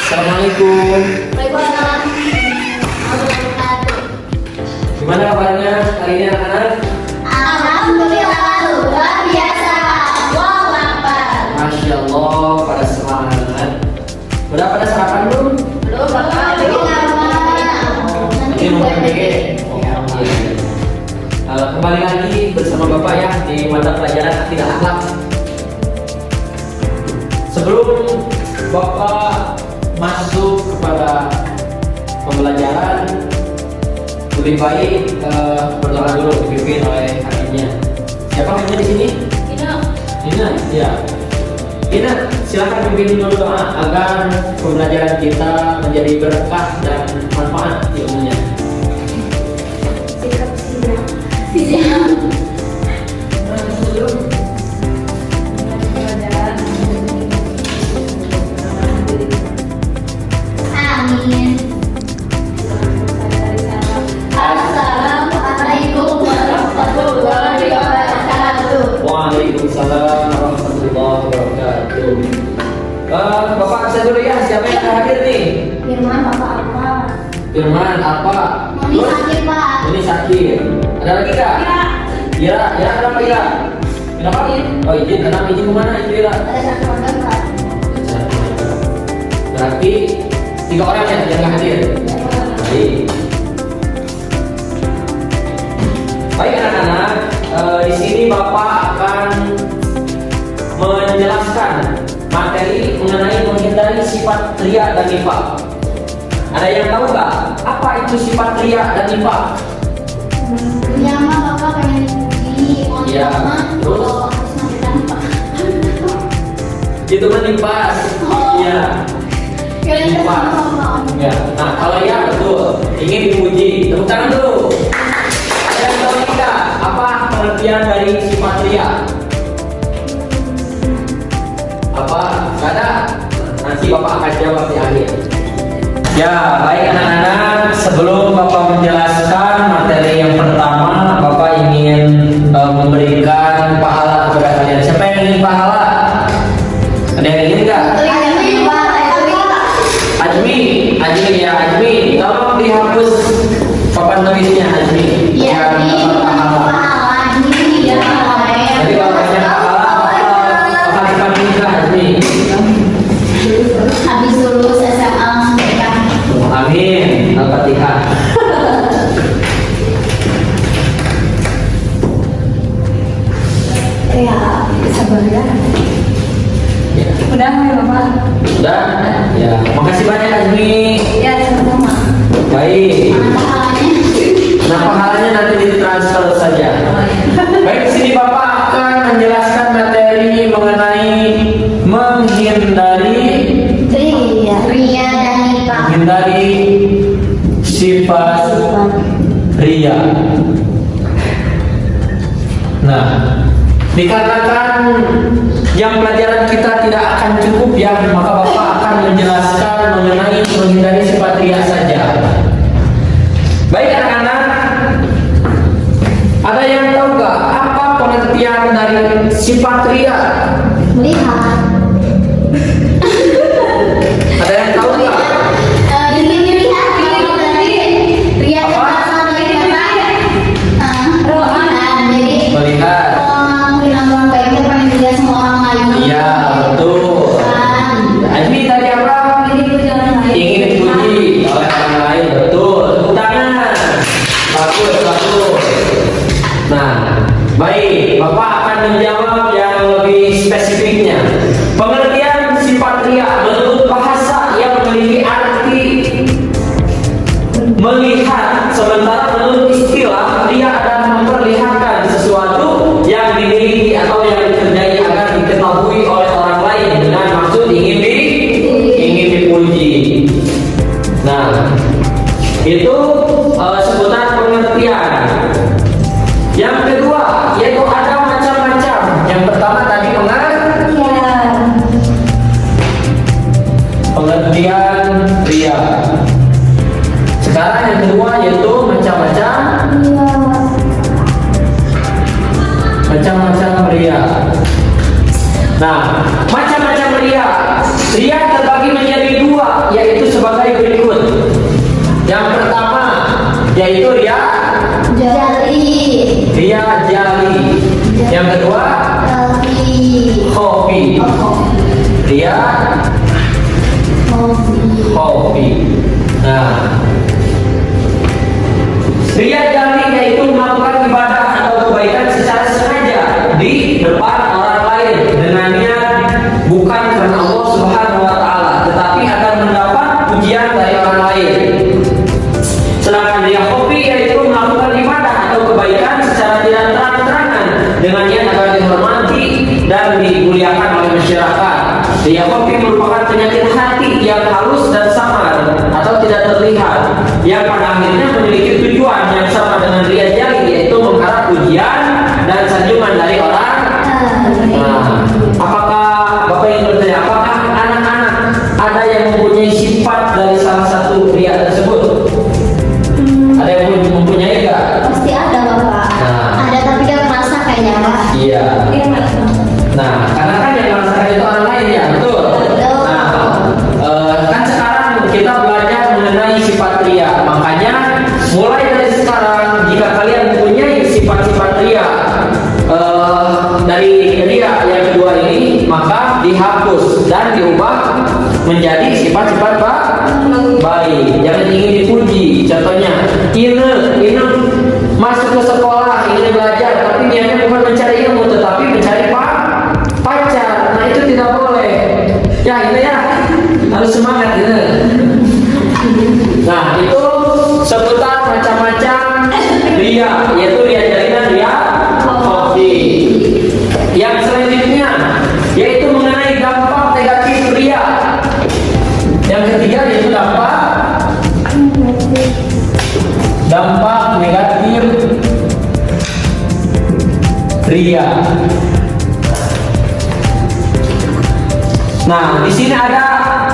Assalamualaikum. Gimana kabarnya hari ini anak-anak? Alhamdulillah luar biasa. Allahu Akbar. Masya Allah, pada semangat. Udah pada sarapan belum? Belum Bapak. Ini mau kembali lagi bersama Bapak ya di mata pelajaran akidah akhlak. Sebelum Bapak masuk kepada pembelajaran, lebih baik berdoa dulu dipimpin oleh hakimnya. Siapa hakimnya di sini? Ina, ya. Ina, silakan pimpin dulu doa agar pembelajaran kita menjadi berkah dan manfaat ilmunya. Amin. Assalamualaikum warahmatullahi wabarakatuh. Waalaikumsalam warahmatullahi wabarakatuh. Bapak bisa dulu ya, siapa yang hadir nih? Firman Bapak apa? Firman apa? Moni sakit Pak. Ini sakit. Ada lagi kak? Ya, ya kenapa ya? Kenapa? Oh izin, kenapa izin kemana itu ya? Ada satu orang Pak. Berarti 3 orang ya yang nggak hadir. Baik. Baik anak-anak, di sini Bapak akan menjelaskan materi mengenai menghindari sifat ria dan nifaq. Ada yang tahu nggak apa itu sifat ria dan nifaq? Iya mah Bapak pengen dipuji. Iya, terus? Harus masih tanpa. Itu menipas. Iya. Nifaq. Ya. Nah kalau ya betul, ingin dipuji, tepuk tangan dulu. Ada yang tahu nggak apa pengertian dari sifat ria? Apa? Nggak ada. Nanti Bapak akan jawab di akhir. Ya, baik anak-anak, sebelum Bapak menjelaskan materi yang pertama, Bapak ingin memberikan pahala kepada kalian. Siapa yang ingin pahala? Ada yang ingin nggak? Ajmi ya, Ajmi. Tolong dihapus papan tulisnya Ajmi. Iya, ini pahala ini ya. Jadi bapaknya pahala, Bapak dipanggil juga Ajmi. Habis lulus SMA langsung nikah. Amin. Al-Fatihah. Ya, sabar ya. Ya. Udah ya Bapak. Sudah? Ya. Makasih banyak Ajmi. Ya, sama-sama. Baik. Mana pahalanya? Nah pahalanya nanti ditransfer saja. Baik, di sini Bapak akan menjelaskan materi mengenai menghindari Ria dan nifaq. menghindari sifat ria. Nah, dikarenakan yang pelajaran kita tidak akan cukup ya, maka Bapak akan menjelaskan mengenai menghindari sifat ria saja. Baik anak-anak, ada yang tahu nggak apa pengertian dari sifat ria? Melihat. Ada yang tahu nggak? Ingin dilihat kalau tadi Ria dan pasangan jadi Melihat. mungkin orang baik itu pengen dilihat sama orang lain. Iya betul. Ajmi tadi apa? Ingin dipuji oleh orang lain, betul. Tepuk tangan. Bagus, bagus. Nah, baik. Bapak akan menjawab yang lebih spesifiknya. Pengertian sifat ria menurut bahasa yang memiliki arti melihat, sementara menurut istilah ria adalah memperlihatkan sesuatu yang dimiliki atau yang dikerjai agar diketahui oleh orang lain dengan maksud ingin dipuji. Nah, itu sebutan pengertian. kedua yaitu macam-macam ria. Nah, macam-macam ria. Ria terbagi menjadi dua, yaitu sebagai berikut. Yang pertama yaitu ria jali. Yang kedua khofi. Ria khofi. Nah, ria jali yaitu melakukan ibadah atau kebaikan secara sengaja di depan orang lain dengan niat bukan karena Allah Subhanahu wa taala, tetapi akan mendapat pujian dari orang lain. Sedangkan ria khofi yaitu melakukan ibadah atau kebaikan secara tidak terang-terangan dengan niat agar dihormati dan dimuliakan oleh masyarakat. Ria khofi merupakan penyakit hati yang halus dan samar atau tidak terlihat, yang pada akhirnya memiliki tujuan yang sama dengan ria jali, yaitu mengharap pujian dan sanjungan dari orang. Nah, apakah Bapak ingin bertanya, apakah anak-anak ada yang mempunyai sifat dari salah satu ria tersebut? Ada yang mempunyai enggak? Pasti ada Bapak. Ada tapi dia merasa kayaknya Pak. Iya. Nah, karena kan yang merasakan itu orang lain ya, betul. Nah, kan sekarang kita belajar mengenai sifat ria. Makanya mulai dari sekarang, jika kalian mempunyai sifat-sifat ria dari ria yang kedua ini, maka dihapus dan diubah menjadi sifat-sifat baik. Jangan ingin dipuji. Contohnya, ini masuk ke sekolah, ingin belajar, tapi niatnya bukan mencari ilmu, tetapi mencari pacar. Nah, itu tidak boleh. Ya, ini ya harus semangat ini. Nah, itu seputar macam-macam ria, yaitu ria jali dan ria khofi. Yang selanjutnya yaitu mengenai dampak negatif ria. Yang ketiga yaitu dampak negatif ria. Nah, di sini ada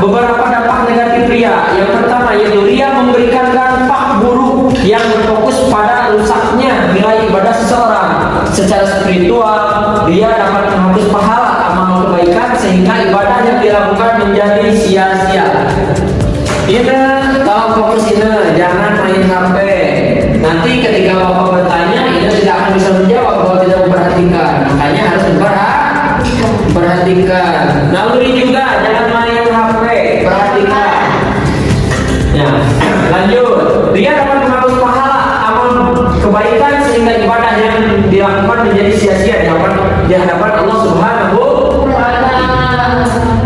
beberapa dampak negatif ria. Yang pertama yaitu ria memberikan dampak buruk yang berfokus pada rusaknya nilai ibadah seseorang. Secara spiritual, ria dapat menghapus pahala amal kebaikan sehingga ibadah yang dilakukan menjadi sia-sia. Ini kalau fokus ini, jangan main HP. Nanti ketika Bapak bertanya, ini tidak akan bisa menjawab kalau tidak memperhatikan. Makanya harus perhatikan. Naluri juga jangan main HP, perhatikan. Ya, lanjut. Dia dapat menghapus pahala amal kebaikan sehingga ibadah yang dilakukan menjadi sia-sia di hadapan Allah Subhanahu wa taala.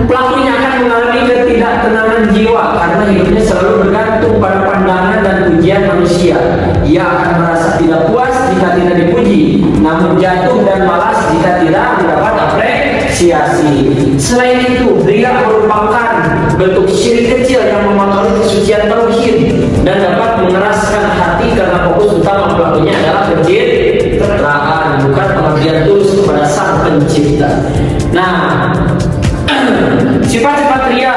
Pelakunya akan mengalami ketidaktenangan jiwa karena hidupnya selalu bergantung pada pandangan dan pujian manusia. Ia akan merasa tidak puas jika tidak dipuji, namun jatuh dan malas jika tidak mendapat apresiasi. Selain itu, ria merupakan bentuk syirik kecil yang mengotori kesucian tauhid dan dapat mengeraskan hati karena fokus utama pelakunya adalah pencitraan, bukan pengabdian tulus kepada Sang Pencipta. Nah, sifat-sifat ria,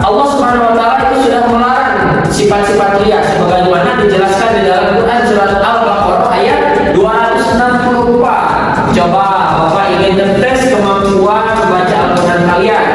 Allah Subhanahu wa taala itu sudah melarang sifat-sifat ria sebagaimana dijelaskan di dalam Quran surat Al-Baqarah ayat 264. Coba Bapak ingin tes kemampuan membaca Al-Quran kalian.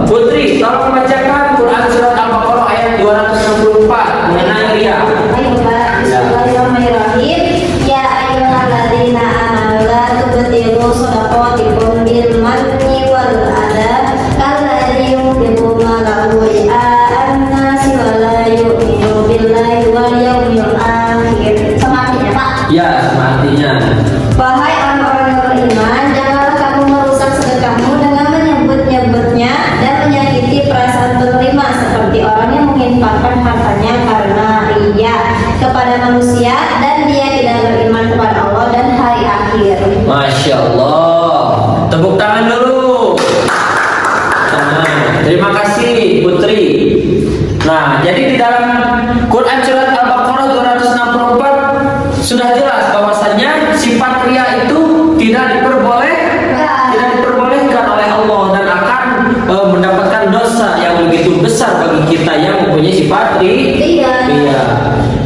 Putri, tolong bacakan Quran surat Al-Baqarah ayat 264 mengenai ria. Ayo Pak, bismillahirrahmanirrahim. Ya ayyuhalladzina amanu la tubtilu shadaqatikum bil manni wal adha kalladzi yunfiqu malahu ria'an nasi wa la yu'minu billahi wal yawmil akhir. Sama artinya Pak? Ya, sama artinya. Wahai orang-orang yang beriman, janganlah kamu merusak sedekahmu dengan menyebut-nyebutnya dan menyakiti perasaan penerima seperti orang yang menginfakkan hartanya karena ria kepada manusia dan dia tidak beriman kepada Allah dan hari akhir. Masya Allah. Tepuk tangan dulu. Terima kasih Putri. Nah, jadi di dalam Quran surat Al-Baqarah 264 sudah jelas bahwasannya sifat ria itu tidak diperbolehkan oleh Allah dan akan mendapatkan dosa yang begitu besar bagi kita yang mempunyai mempunyai sifat ria.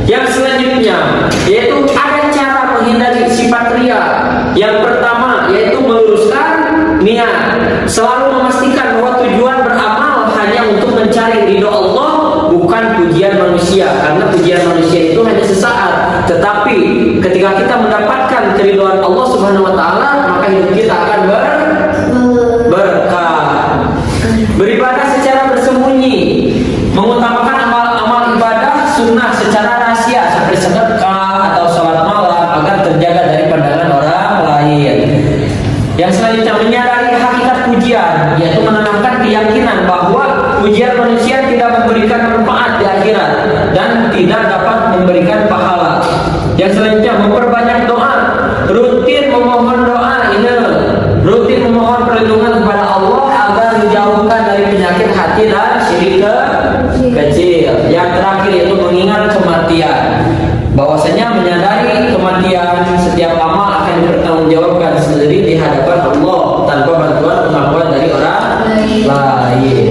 Yang selanjutnya yaitu ada cara menghindari sifat ria. Yang pertama yaitu meluruskan niat, selalu memastikan bahwa tujuan beramal hanya untuk mencari ridho Allah, bukan pujian manusia. Karena pujian manusia itu hanya sesaat, tetapi ketika kita mendapatkan keridhaan Allah Subhanahu wa taala, maka hidup kita akan berkah. Beribadah secara bersembunyi, mengutamakan amal ibadah sunnah secara rahasia seperti sedekah atau sholat malam agar terjaga dari pandangan orang lain. Yang selanjutnya menyadari hakikat pujian, yaitu menanamkan keyakinan bahwa pujian manusia tidak memberikan manfaat di akhirat dan tidak dapat memberikan pahala. Yang selanjutnya memperbanyak doa, rutin memohon doa ini, rutin memohon perlindungan kepada Allah agar dijauhkan dari penyakit hati dan syirik kecil. Yang terakhir yaitu mengingat kematian, bahwasanya menyadari kematian setiap amal akan dipertanggungjawabkan sendiri di hadapan Allah tanpa bantuan pengakuan dari orang lain.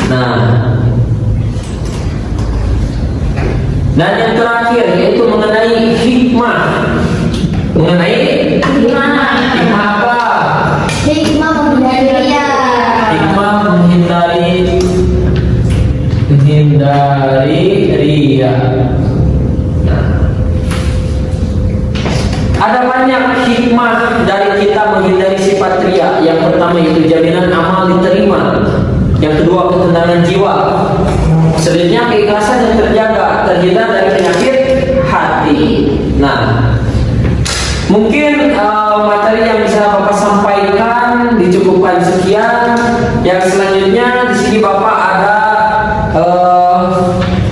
Nah, dan yang terakhir yaitu mengenai hikmah. Mengenai hikmah apa? Hikmah menghindari ria. Hikmah menghindari ria. Ada banyak hikmah dari kita menghindari sifat ria. Yang pertama itu jaminan amal diterima. Yang kedua ketenangan jiwa. Selanjutnya keikhlasan yang terhindar dari penyakit hati. Nah, mungkin materi yang bisa Bapak sampaikan dicukupkan sekian. Yang selanjutnya di sini Bapak ada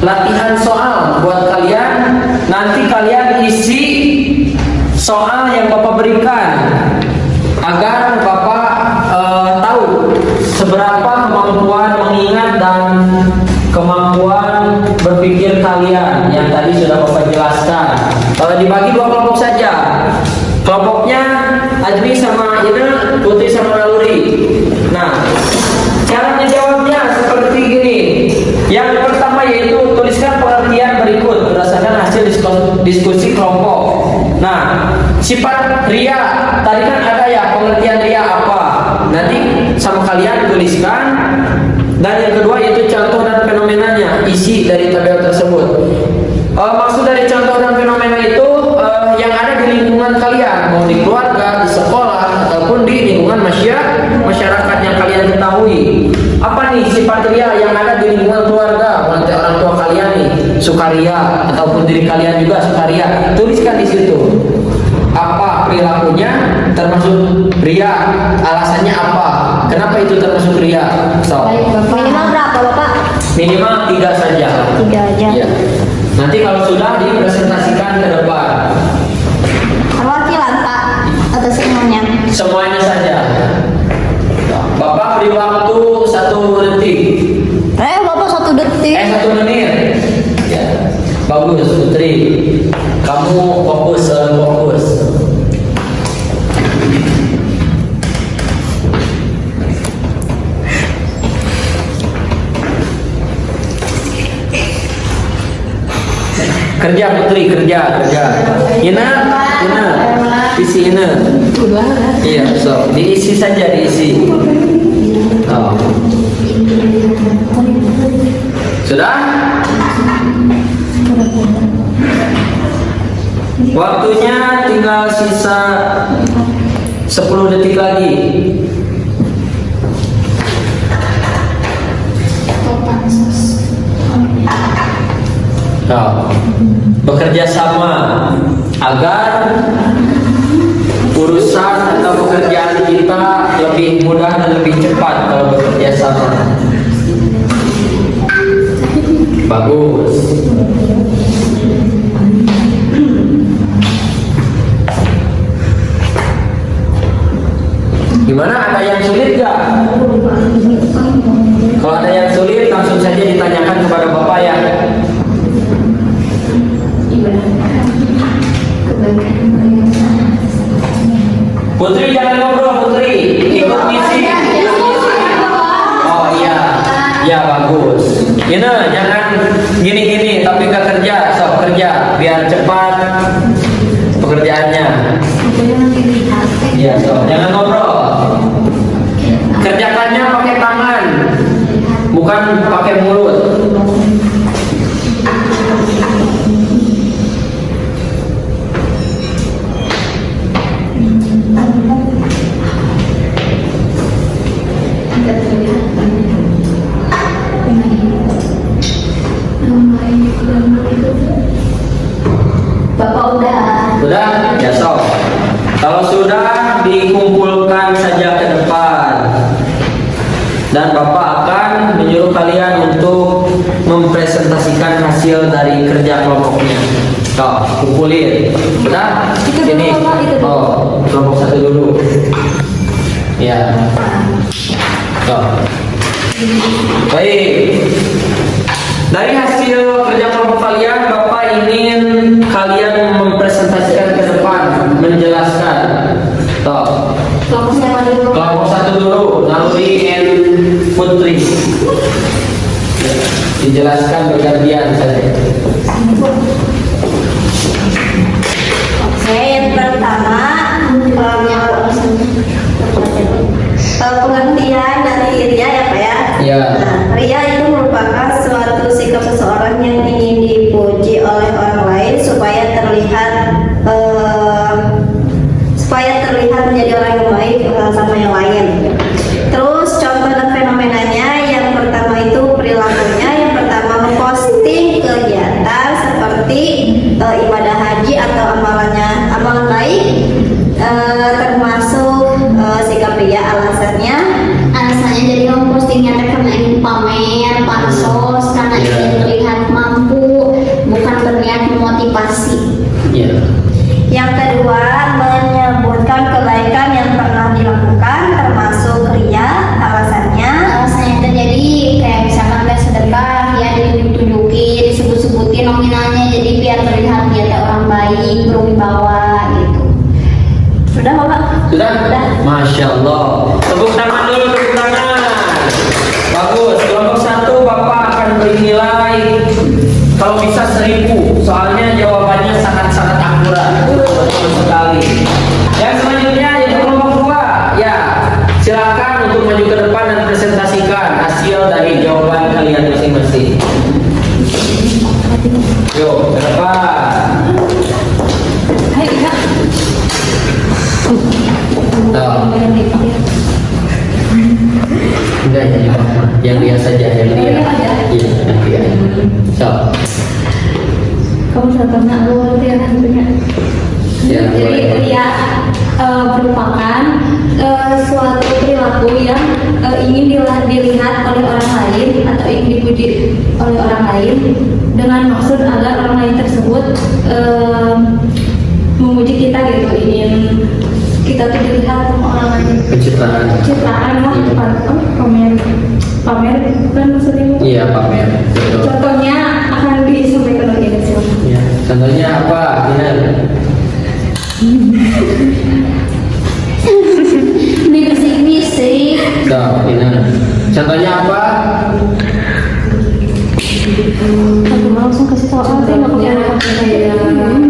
latihan soal buat kalian. Nanti kalian isi soal yang Bapak berikan agar Bapak tahu seberapa kemampuan mengingat dan kemampuan berpikir kalian yang tadi sudah Bapak jelaskan. Dibagi dua kelompok saja. Kelompoknya Ajmi sama Ina, Putri sama Naluri. Nah, cara menjawabnya seperti gini. Yang pertama yaitu tuliskan pengertian berikut berdasarkan hasil diskusi kelompok. Nah, sifat ria tadi kan ada ya, pengertian ria apa? Nanti sama kalian tuliskan. Dan yang kedua yaitu contoh dan fenomenanya, isi dari tabel tersebut. Maksud dari contoh dan fenomena itu yang ada di lingkungan kalian, mau di keluarga, di sekolah, ataupun di lingkungan masyarakat yang kalian ketahui. Apa nih sifat ria yang ada di lingkungan keluarga? Nanti orang tua kalian nih sukaria, ataupun diri kalian juga sukaria. Tuliskan di situ. Apa perilakunya termasuk ria? Alasannya apa? Kenapa itu termasuk ria? So. Minimal berapa Bapak? Minimal 3 saja. 3 aja. Ya. Nanti kalau sudah dipresentasikan ke depan. Perwakilan Pak atau semuanya? Semuanya saja. Bapak beri waktu 1 detik. Bapak 1 detik. 1 menit. Ya. Bagus Putri. Kamu fokus. Kerja Putri, kerja. Ina, isi Ina. Iya, so diisi saja, diisi. Oh. Sudah? Waktunya tinggal sisa 10 detik lagi. Bekerja sama agar urusan atau pekerjaan kita lebih mudah dan lebih cepat kalau bekerja sama. Bagus. Gimana? Ada yang sulit gak? Kalau ada yang sulit langsung saja ditanyakan kepada Bapak ya. Putri jangan ngobrol, Putri. Ikut misi. Oh iya. Ya bagus. Ina jangan Gini, tapi nggak kerja, sok kerja biar cepat pekerjaannya. Iya, sok jangan ngobrol. Kerjakannya pakai tangan, bukan pakai mulut. Bapak udah. Ya sok. Kalau sudah dikumpulkan saja ke depan. Dan Bapak akan menyuruh kalian untuk mempresentasikan hasil dari kerja kelompoknya. Tuh, kumpulin. Udah? Sini. Oh, kelompok satu dulu. Ya. Tuh. Baik. Dari hasil kerja kelompok kalian, Bapak ingin kalian mempresentasikan ke depan, menjelaskan. Tuh. Kelompok siapa dulu? Kelompok satu dulu, Naluri and Putri. Dijelaskan bergantian saja. Oke, yang pertama pengertian dari ria ya Pak ya. Ya. Nah, ria itu merupakan suatu sikap seseorang yang ingin dipuji oleh orang lain supaya terlihat menjadi orang yang baik sama yang lain. Terus contoh dan fenomenanya yang pertama itu perilakunya. Yang pertama memposting kegiatan seperti ibadah haji atau amalan baik, termasuk sikap ria. Alasannya jadi mempostingnya karena ingin pamer, pansos, karena ingin terlihat mampu, bukan berniat memotivasi. Ya. Yang kedua, menyebutkan kebaikan yang pernah dilakukan, termasuk ria. Alasannya itu jadi kayak misalkan ada sedekah ya, ditunjukin, disebut-sebutin nominalnya, jadi biar terlihat dia teh orang baik, berwibawa gitu. Sudah Bapak? Sudah? Masya Allah. Tepuk tangan dulu, tepuk tangan. Bagus. Kelompok satu Bapak akan beri nilai kalau bisa 1000. Soalnya jawabannya sangat-sangat akurat. Betul sekali. Yang selanjutnya yaitu kelompok dua. Ya, silakan untuk maju ke depan dan presentasikan hasil dari jawaban kalian masing-masing. Yuk, ke depan. Enggak jadi yang dia saja yang dia. Iya, yang dia. So. Kamu contohnya lu dia punya. Ya, Jadi ria merupakan suatu perilaku yang ingin dilihat oleh orang lain atau ingin dipuji oleh orang lain dengan maksud agar orang lain tersebut memuji kita gitu, ingin kita tuh dilihat sama orang lain. Pencitraan lah, pamer bukan maksudnya. Iya, pamer. Betul. Contohnya akan disampaikan oleh Indonesia. Ya, contohnya apa? Dinar. Ini bisik-bisik. Tuh, Dinar. Contohnya apa? Aku langsung kasih tahu apa yang aku Ya, kayak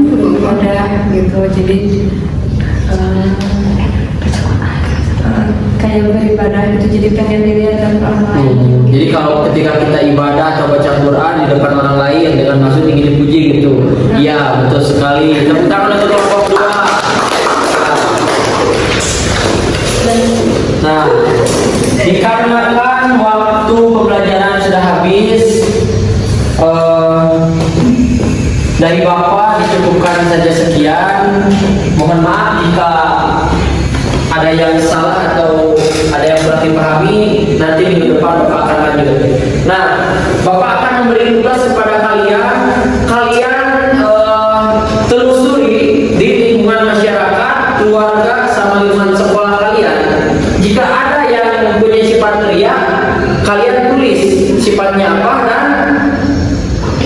beribadah gitu, jadi kayak beribadah itu jadi pengen dilihat orang lain. Jadi kalau ketika kita ibadah atau baca Quran di depan orang lain dengan maksud ingin dipuji gitu. Iya, betul sekali. Tepuk tangan untuk kelompok dua. Nah, dikarenakan waktu pembelajaran sudah habis, dari Bapak dicukupkan saja sekian. Mohon maaf jika ada yang salah atau ada yang kurang dipahami. Nanti minggu depan Bapak akan lanjut. Nah, Bapak akan memberi tugas kepada kalian. Kalian telusuri di lingkungan masyarakat, keluarga, sama lingkungan sekolah kalian. Jika ada yang mempunyai sifat ria, kalian tulis sifatnya apa dan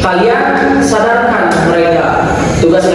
kalian sadarkan mereka. Tugas